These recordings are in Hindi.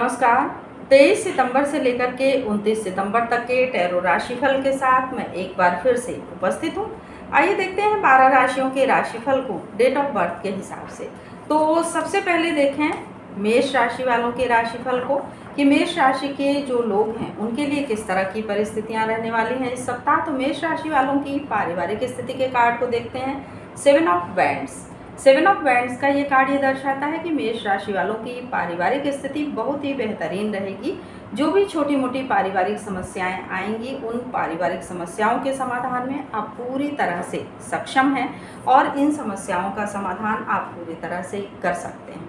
नमस्कार। 23 सितंबर से लेकर के 29 सितंबर तक के टैरो राशिफल के साथ मैं एक बार फिर से उपस्थित हूँ। आइए देखते हैं 12 राशियों के राशिफल को डेट ऑफ बर्थ के हिसाब से। तो सबसे पहले देखें मेष राशि वालों के राशिफल को कि मेष राशि के जो लोग हैं उनके लिए किस तरह की परिस्थितियां रहने वाली हैं इस सप्ताह। तो मेष राशि वालों की पारिवारिक स्थिति के कार्ड को देखते हैं। 7 ऑफ वैंड्स का ये कार्ड ये दर्शाता है कि मेष राशि वालों की पारिवारिक स्थिति बहुत ही बेहतरीन रहेगी। जो भी छोटी मोटी पारिवारिक समस्याएं आएंगी उन पारिवारिक समस्याओं के समाधान में आप पूरी तरह से सक्षम हैं और इन समस्याओं का समाधान आप पूरी तरह से कर सकते हैं।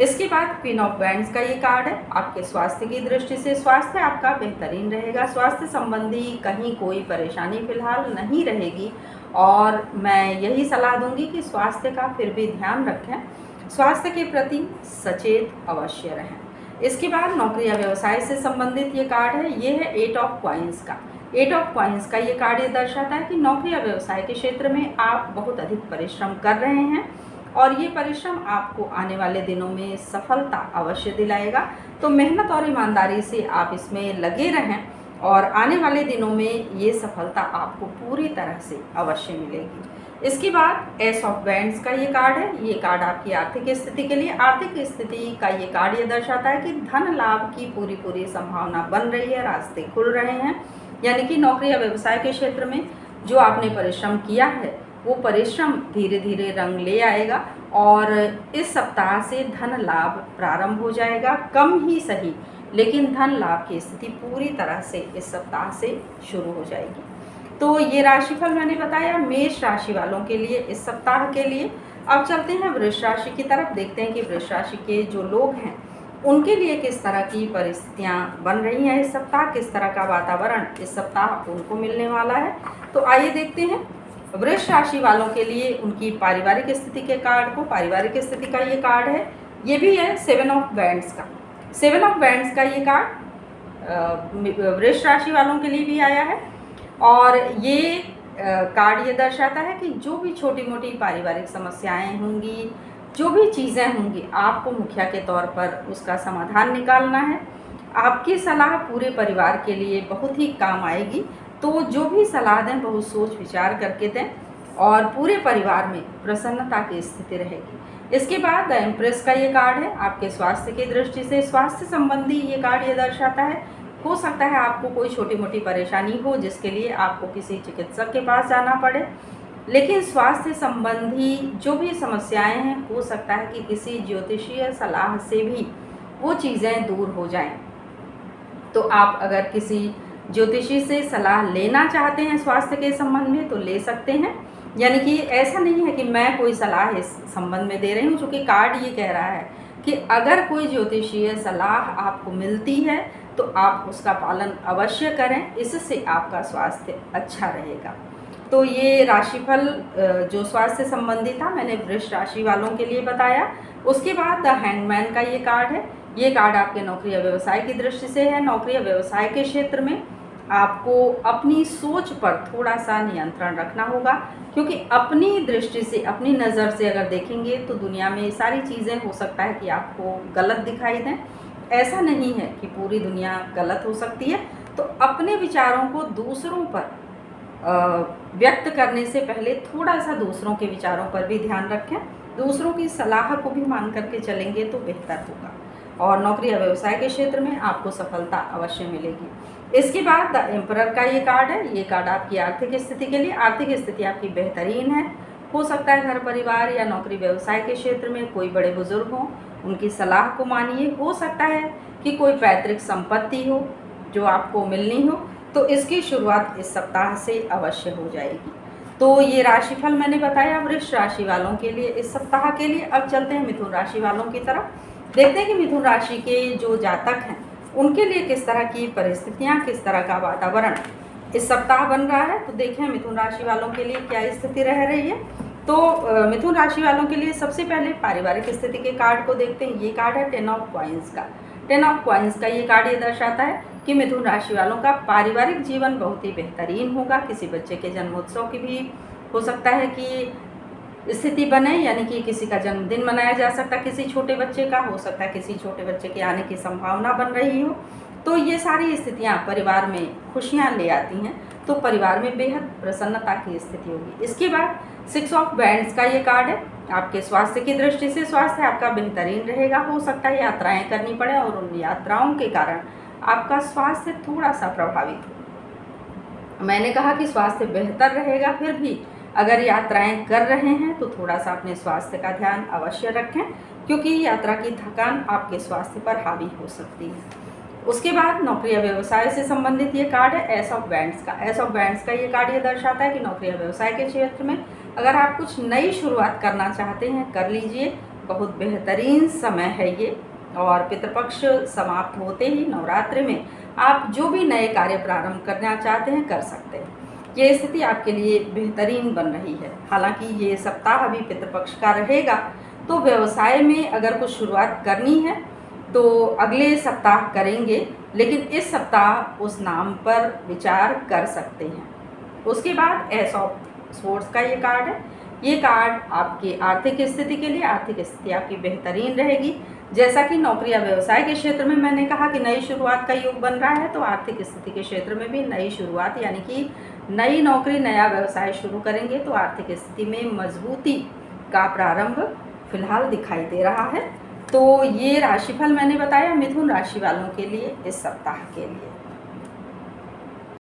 इसके बाद क्वीन ऑफ वैंड्स का ये कार्ड है। आपके स्वास्थ्य की दृष्टि से स्वास्थ्य आपका बेहतरीन रहेगा। स्वास्थ्य संबंधी कहीं कोई परेशानी फिलहाल नहीं रहेगी और मैं यही सलाह दूंगी कि स्वास्थ्य का फिर भी ध्यान रखें, स्वास्थ्य के प्रति सचेत अवश्य रहें। इसके बाद नौकरी या व्यवसाय से संबंधित ये कार्ड है, ये है 8 ऑफ कॉइन्स का। 8 ऑफ कॉइन्स का ये कार्ड ये दर्शाता है कि नौकरी या व्यवसाय के क्षेत्र में आप बहुत अधिक परिश्रम कर रहे हैं और ये परिश्रम आपको आने वाले दिनों में सफलता अवश्य दिलाएगा। तो मेहनत और ईमानदारी से आप इसमें लगे रहें और आने वाले दिनों में ये सफलता आपको पूरी तरह से अवश्य मिलेगी। इसके बाद एस ऑफ वैंड्स का ये कार्ड है। ये कार्ड आपकी आर्थिक स्थिति के लिए, आर्थिक स्थिति का ये कार्ड ये दर्शाता है कि धन लाभ की पूरी संभावना बन रही है, रास्ते खुल रहे हैं। यानी कि नौकरी या व्यवसाय के क्षेत्र में जो आपने परिश्रम किया है वो परिश्रम धीरे धीरे रंग ले आएगा और इस सप्ताह से धन लाभ प्रारंभ हो जाएगा। कम ही सही लेकिन धन लाभ की स्थिति पूरी तरह से इस सप्ताह से शुरू हो जाएगी। तो ये राशिफल मैंने बताया मेष राशि वालों के लिए इस सप्ताह के लिए। अब चलते हैं वृष राशि की तरफ, देखते हैं कि वृष राशि के जो लोग हैं उनके लिए किस तरह की परिस्थितियां बन रही हैं इस सप्ताह, किस तरह का वातावरण इस सप्ताह उनको मिलने वाला है। तो आइए देखते हैं वृष राशि वालों के लिए उनकी पारिवारिक स्थिति के कार्ड को। पारिवारिक स्थिति का ये कार्ड है, ये भी है 7 ऑफ वैंड्स का। 7 ऑफ वैंड्स का ये कार्ड वृष राशि वालों के लिए भी आया है और ये कार्ड ये दर्शाता है कि जो भी छोटी मोटी पारिवारिक समस्याएं होंगी, जो भी चीज़ें होंगी, आपको मुखिया के तौर पर उसका समाधान निकालना है। आपकी सलाह पूरे परिवार के लिए बहुत ही काम आएगी। तो जो भी सलाह दें बहुत सोच विचार करके दें और पूरे परिवार में प्रसन्नता की स्थिति रहेगी। इसके बाद द एम्प्रेस का ये कार्ड है। आपके स्वास्थ्य की दृष्टि से स्वास्थ्य संबंधी ये कार्ड ये दर्शाता है, हो सकता है आपको कोई छोटी मोटी परेशानी हो जिसके लिए आपको किसी चिकित्सक के पास जाना पड़े, लेकिन स्वास्थ्य संबंधी जो भी समस्याएं हैं हो सकता है कि किसी ज्योतिषीय सलाह से भी वो चीज़ें दूर हो जाएं। तो आप अगर किसी ज्योतिषी से सलाह लेना चाहते हैं स्वास्थ्य के संबंध में तो ले सकते हैं। यानी कि ऐसा नहीं है कि मैं कोई सलाह इस संबंध में दे रही हूँ, चूँकि कार्ड ये कह रहा है कि अगर कोई ज्योतिषीय सलाह आपको मिलती है तो आप उसका पालन अवश्य करें, इससे आपका स्वास्थ्य अच्छा रहेगा। तो ये राशिफल जो स्वास्थ्य संबंधी था मैंने वृष राशि वालों के लिए बताया। उसके बाद द हैंगमैन का ये कार्ड है। ये कार्ड आपके नौकरी या व्यवसाय की दृष्टि से है। नौकरी या व्यवसाय के क्षेत्र में आपको अपनी सोच पर थोड़ा सा नियंत्रण रखना होगा, क्योंकि अपनी दृष्टि से, अपनी नज़र से अगर देखेंगे तो दुनिया में सारी चीज़ें हो सकता है कि आपको गलत दिखाई दें। ऐसा नहीं है कि पूरी दुनिया गलत हो सकती है। तो अपने विचारों को दूसरों पर व्यक्त करने से पहले थोड़ा सा दूसरों के विचारों पर भी ध्यान रखें। दूसरों की सलाह को भी मान करके चलेंगे तो बेहतर होगा और नौकरी या व्यवसाय के क्षेत्र में आपको सफलता अवश्य मिलेगी। इसके बाद द एम्परर का ये कार्ड है। ये कार्ड आपकी आर्थिक स्थिति के लिए, आर्थिक स्थिति आपकी बेहतरीन है। हो सकता है घर परिवार या नौकरी व्यवसाय के क्षेत्र में कोई बड़े बुजुर्ग हों, उनकी सलाह को मानिए। हो सकता है कि कोई पैतृक संपत्ति हो जो आपको मिलनी हो, तो इसकी शुरुआत इस सप्ताह से अवश्य हो जाएगी। तो ये राशिफल मैंने बताया वृष राशि वालों के लिए इस सप्ताह के लिए। अब चलते हैं मिथुन राशि वालों की तरफ, देखते हैं कि मिथुन राशि के जो जातक हैं उनके लिए किस तरह की परिस्थितियां, किस तरह का वातावरण इस सप्ताह बन रहा है। तो देखें मिथुन राशि वालों के लिए क्या स्थिति रह रही है। तो मिथुन राशि वालों के लिए सबसे पहले पारिवारिक स्थिति के कार्ड को देखते हैं। ये कार्ड है 10 ऑफ कॉइन्स का। 10 ऑफ कॉइन्स का ये कार्ड ये दर्शाता है कि मिथुन राशि वालों का पारिवारिक जीवन बहुत ही बेहतरीन होगा। किसी बच्चे के जन्मोत्सव की भी हो सकता है कि स्थिति बने, यानी कि किसी का जन्मदिन मनाया जा सकता है, किसी छोटे बच्चे का हो सकता है, किसी छोटे बच्चे के आने की संभावना बन रही हो, तो ये सारी स्थितियाँ परिवार में खुशियाँ ले आती हैं, तो परिवार में बेहद प्रसन्नता की स्थिति होगी। इसके बाद 6 ऑफ बैंड्स का ये कार्ड है। आपके स्वास्थ्य की दृष्टि से स्वास्थ्य आपका बेहतरीन रहेगा। हो सकता है यात्राएं करनी पड़े और उन यात्राओं के कारण आपका स्वास्थ्य थोड़ा सा प्रभावित हो। मैंने कहा कि स्वास्थ्य बेहतर रहेगा, फिर भी अगर यात्राएं कर रहे हैं तो थोड़ा सा अपने स्वास्थ्य का ध्यान अवश्य रखें, क्योंकि यात्रा की थकान आपके स्वास्थ्य पर हावी हो सकती है। उसके बाद नौकरी या व्यवसाय से संबंधित ये कार्ड है एस ऑफ बैंड्स का। एस ऑफ बैंड्स का ये कार्ड ये दर्शाता है कि नौकरी या व्यवसाय के क्षेत्र में अगर आप कुछ नई शुरुआत करना चाहते हैं, कर लीजिए, बहुत बेहतरीन समय है ये। और पितृपक्ष समाप्त होते ही नवरात्रि में आप जो भी नए कार्य प्रारंभ करना चाहते हैं कर सकते हैं। ये स्थिति आपके लिए बेहतरीन बन रही है। हालांकि ये सप्ताह अभी पितृपक्ष का रहेगा, तो व्यवसाय में अगर कुछ शुरुआत करनी है तो अगले सप्ताह करेंगे, लेकिन इस सप्ताह उस नाम पर विचार कर सकते हैं। उसके बाद एस ऑफ स्पोर्ट्स का ये कार्ड है। ये कार्ड आपकी आर्थिक स्थिति के लिए, आर्थिक स्थिति आपकी बेहतरीन रहेगी। जैसा कि नौकरी या व्यवसाय के क्षेत्र में मैंने कहा कि नई शुरुआत का योग बन रहा है, तो आर्थिक स्थिति के क्षेत्र में भी नई शुरुआत, यानी कि नई नौकरी, नया व्यवसाय शुरू करेंगे तो आर्थिक स्थिति में मजबूती का प्रारंभ फिलहाल दिखाई दे रहा है। तो ये राशिफल मैंने बताया मिथुन राशि वालों के लिए इस सप्ताह के लिए।